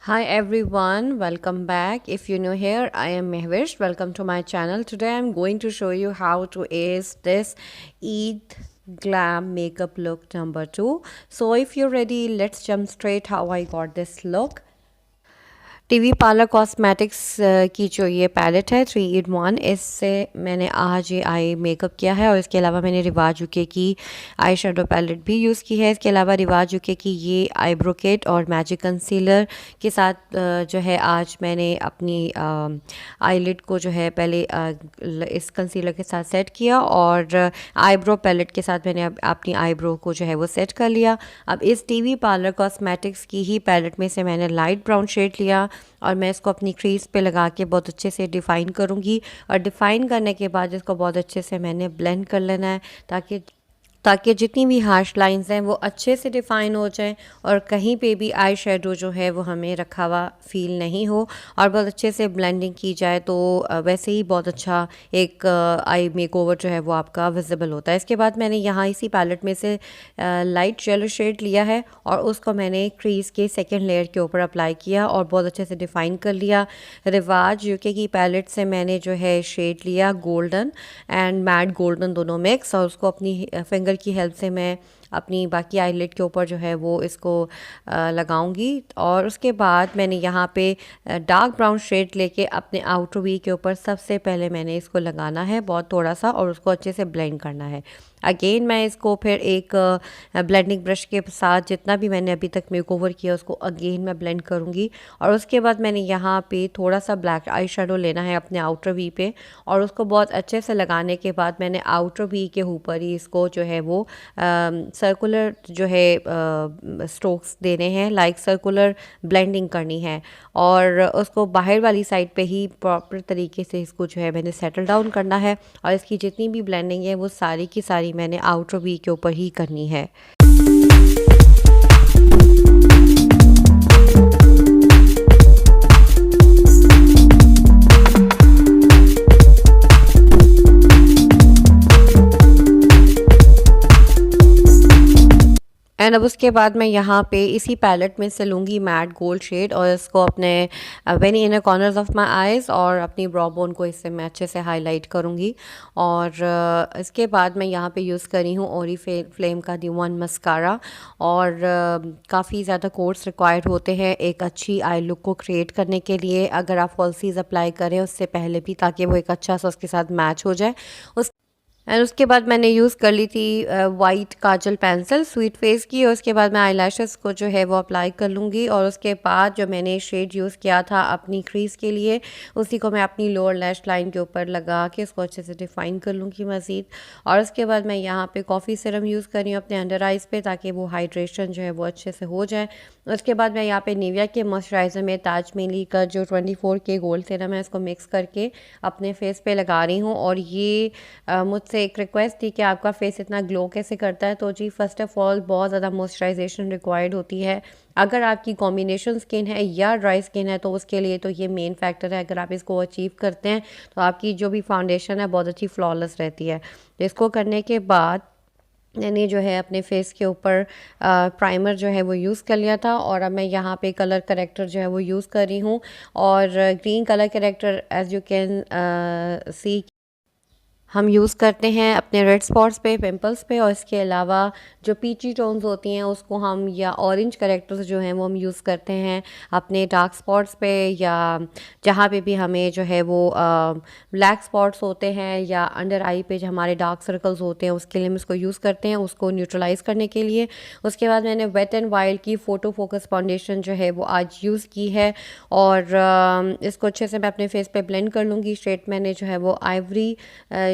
Hi everyone, welcome back. If you're new here, I am Mehvish. Welcome to my channel. Today I'm going to show you how to ace this Eid Glam makeup look number 2. So if you're ready, let's jump straight how I got this look. TV parlour cosmetics की जो ये palette है 3 in 1, इससे मैंने आज ये eye makeup किया है। और इसके अलावा मैंने रिवाज यूके की आई शेडो पैलेट भी यूज़ की है। इसके अलावा रिवाज यूके की ये आईब्रो किट और मैजिक कंसीलर के साथ जो है आज मैंने अपनी आईलिड को जो है पहले इस कंसीलर के साथ सेट किया और आईब्रो पैलेट के साथ मैंने अपनी आईब्रो को जो है वो सेट कर लिया। अब इस टीवी पार्लर कॉस्मेटिक्स की ही पैलेट में से मैंने लाइट ब्राउन शेड लिया और मैं इसको अपनी क्रीज पे लगा के बहुत अच्छे से डिफ़ाइन करूँगी। और डिफ़ाइन करने के बाद इसको बहुत अच्छे से मैंने ब्लेंड कर लेना है ताकि जितनी भी हार्श लाइंस हैं वो अच्छे से डिफ़ाइन हो जाएं और कहीं पे भी आई शेडो जो है वो हमें रखा हुआ फील नहीं हो और बहुत अच्छे से ब्लेंडिंग की जाए तो वैसे ही बहुत अच्छा एक आई मेकओवर जो है वो आपका विजिबल होता है। इसके बाद मैंने यहाँ इसी पैलेट में से लाइट येलो शेड लिया है और उसको मैंने क्रीज के सेकेंड लेयर के ऊपर अप्लाई किया और बहुत अच्छे से डिफ़ाइन कर लिया। रिवाज यूके की पैलेट से मैंने जो है शेड लिया गोल्डन एंड मैट गोल्डन दोनों मिक्स और उसको अपनी फिंगर की हेल्प से मैं अपनी बाकी आईलिड के ऊपर जो है वो इसको लगाऊंगी। और उसके बाद मैंने यहाँ पे डार्क ब्राउन शेड लेके अपने आउटर वी के ऊपर सबसे पहले मैंने इसको लगाना है बहुत थोड़ा सा और उसको अच्छे से ब्लेंड करना है। अगेन मैं इसको फिर एक ब्लेंडिंग ब्रश के साथ जितना भी मैंने अभी तक मेकओवर किया उसको अगेन मैं ब्लेंड करूँगी। और उसके बाद मैंने यहाँ पे थोड़ा सा ब्लैक आई शेडो लेना है अपने आउटर वी पे और उसको बहुत अच्छे से लगाने के बाद मैंने आउटर वी के ऊपर ही इसको जो है वो सर्कुलर जो है स्ट्रोक्स देने हैं, लाइक सर्कुलर ब्लेंडिंग करनी है और उसको बाहर वाली साइड पे ही प्रॉपर तरीके से इसको जो है मैंने सेटल डाउन करना है। और इसकी जितनी भी ब्लेंडिंग है वो सारी की सारी मैंने आउटर वी के ऊपर ही करनी है। एंड अब उसके बाद मैं यहाँ पे इसी पैलेट में से लूँगी मैट गोल्ड शेड और इसको अपने very inner corners of my eyes और अपनी ब्रो बोन को इससे मैं अच्छे से हाईलाइट करूँगी। और इसके बाद मैं यहाँ पे यूज़ करी हूँ ओरी फ्लेम का दी 1 मस्कारा और काफ़ी ज़्यादा कोर्स रिक्वायर्ड होते हैं एक अच्छी आई लुक को क्रिएट करने के लिए अगर आप फॉल्सीज अप्लाई करें उससे पहले भी, ताकि वो एक अच्छा सा उसके साथ मैच हो जाए। एंड उसके बाद मैंने यूज़ कर ली थी वाइट काजल पेंसिल स्वीट फेस की और उसके बाद मैं आईलैशेस को जो है वो अप्लाई कर लूँगी। और उसके बाद जो मैंने शेड यूज़ किया था अपनी क्रीज के लिए उसी को मैं अपनी लोअर लैश लाइन के ऊपर लगा के उसको अच्छे से डिफ़ाइन कर लूँगी मज़ीद। और उसके बाद मैं यहाँ पे कॉफ़ी सीरम यूज़ कर रही हूँ अपने अंडर आइज़ पे ताकि वो हाइड्रेशन जो है वो अच्छे से हो जाए। उसके बाद मैं यहाँ पे निविया के मॉइस्चराइज़र में ताज मेली का जो 24 के गोल्ड सीरम है इसको मिक्स करके अपने फेस पे लगा रही हूँ। और ये मुझसे एक रिक्वेस्ट थी कि आपका फेस इतना ग्लो कैसे करता है, तो जी फर्स्ट ऑफ ऑल बहुत ज़्यादा मॉइस्चराइजेशन रिक्वायर्ड होती है। अगर आपकी कॉम्बिनेशन स्किन है या ड्राई स्किन है तो उसके लिए तो ये मेन फैक्टर है। अगर आप इसको अचीव करते हैं तो आपकी जो भी फाउंडेशन है बहुत अच्छी फ्लॉलेस रहती है। तो इसको करने के बाद मैंने जो है अपने फेस के ऊपर प्राइमर जो है वो यूज़ कर लिया था और अब मैं यहाँ पे कलर करेक्टर जो है वो यूज़ कर रही हूँ। और green colour character as you can see हम यूज़ करते हैं अपने रेड स्पॉट्स पे, पिंपल्स पे। और इसके अलावा जो पीची टोन्स होती हैं उसको हम या ऑरेंज करेक्टर्स जो हैं वो हम यूज़ करते हैं अपने डार्क स्पॉट्स पे या जहाँ पे भी हमें जो है वो ब्लैक स्पॉट्स होते हैं या अंडर आई पे जो हमारे डार्क सर्कल्स होते हैं उसके लिए हम इसको यूज़ करते हैं उसको न्यूट्रलाइज़ करने के लिए। उसके बाद मैंने वेट एंड वाइल्ड की फ़ोटो फोकस फाउंडेशन जो है वो आज यूज़ की है और इसको अच्छे से मैं अपने फेस पे ब्लेंड कर लूँगी। शेड मैंने जो है वो आइवरी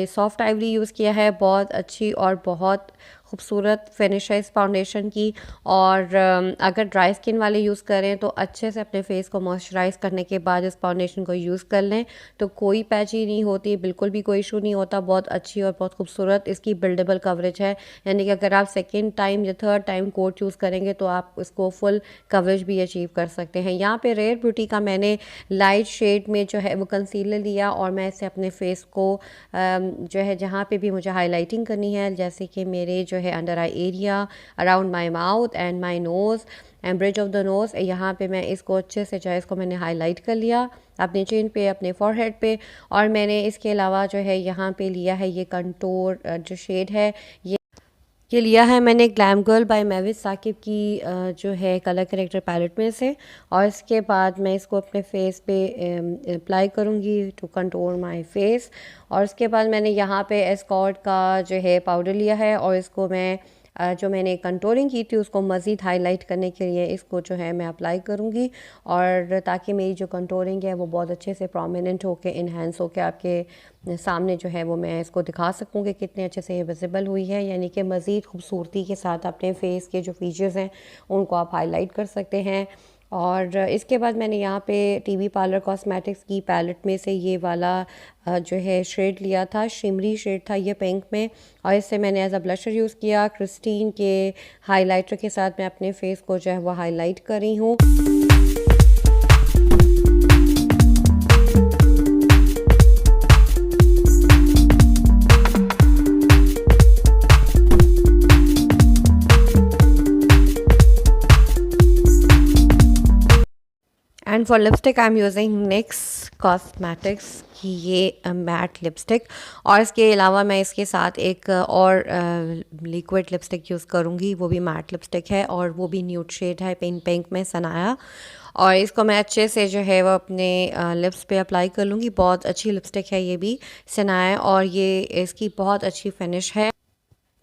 सॉफ्ट आइवरी यूज़ किया है, बहुत अच्छी और बहुत खूबसूरत फिनिश है इस फाउंडेशन की। और अगर ड्राई स्किन वाले यूज़ करें तो अच्छे से अपने फेस को मॉइस्चराइज़ करने के बाद इस फाउंडेशन को यूज़ कर लें तो कोई पैची नहीं होती, बिल्कुल भी कोई इशू नहीं होता। बहुत अच्छी और बहुत खूबसूरत इसकी बिल्डेबल कवरेज है, यानी कि अगर आप सेकेंड टाइम या थर्ड टाइम कोट यूज़ करेंगे तो आप इसको फुल कवरेज भी अचीव कर सकते हैं। यहाँ पे रेयर ब्यूटी का मैंने लाइट शेड में जो है वो कंसीलर लिया और मैं इसे अपने फेस को जो है जहाँ पे भी मुझे हाईलाइटिंग करनी है, जैसे कि मेरे जो है under eye area, around my mouth and my nose and bridge of the nose. यहाँ पे मैं इसको अच्छे से जो है इसको मैंने हाईलाइट कर लिया अपने चिन पे, अपने फॉरहेड पे। और मैंने इसके अलावा जो है यहाँ पे लिया है ये कंटूर जो शेड है, ये लिया है मैंने Glam Girl by Mehwish Saqib की जो है कलर करेक्टर पैलेट में से। और इसके बाद मैं इसको अपने फेस पे अप्लाई करूँगी टू कंटूर माय फेस। और उसके बाद मैंने यहाँ पे एस्कॉर्ट का जो है पाउडर लिया है और इसको मैं जो मैंने कंटूरिंग की थी उसको मज़ीद हाईलाइट करने के लिए इसको जो है मैं अप्लाई करूँगी, और ताकि मेरी जो कंटूरिंग है वो बहुत अच्छे से प्रोमिनेंट होके इन्हेंस होके आपके सामने जो है वो मैं इसको दिखा सकूँ कि कितने अच्छे से ये विजिबल हुई है। यानी कि मज़ीद खूबसूरती के साथ अपने फेस के जो फीचर्स हैं उनको आप हाईलाइट कर सकते हैं। और इसके बाद मैंने यहाँ पे टीवी पार्लर कॉस्मेटिक्स की पैलेट में से ये वाला जो है शेड लिया था, शिमरी शेड था ये पिंक में, और इससे मैंने एज अ ब्लशर यूज़ किया। क्रिस्टीन के हाइलाइटर के साथ मैं अपने फेस को जो है वो हाईलाइट कर रही हूँ। And for lipstick I am using NYX Cosmetics की ये मैट लिपस्टिक, और इसके अलावा मैं इसके साथ एक और लिक्विड लिपस्टिक यूज़ करूँगी, वो भी मैट लिपस्टिक है और वो भी न्यूड शेड है पिंक में सनाया। और इसको मैं अच्छे से जो है वो अपने लिप्स पे अप्लाई कर लूँगी। बहुत अच्छी लिपस्टिक है ये भी सनाया, और ये इसकी बहुत अच्छी फिनिश है।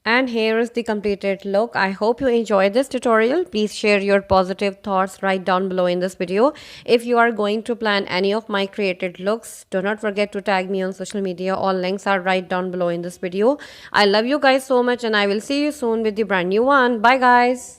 And here is the completed look. I hope you enjoyed this tutorial. Please share your positive thoughts right down below in this video. If you are going to plan any of my created looks, do not forget to tag me on social media. All links are right down below in this video. I love you guys so much, and I will see you soon with the brand new one. Bye guys.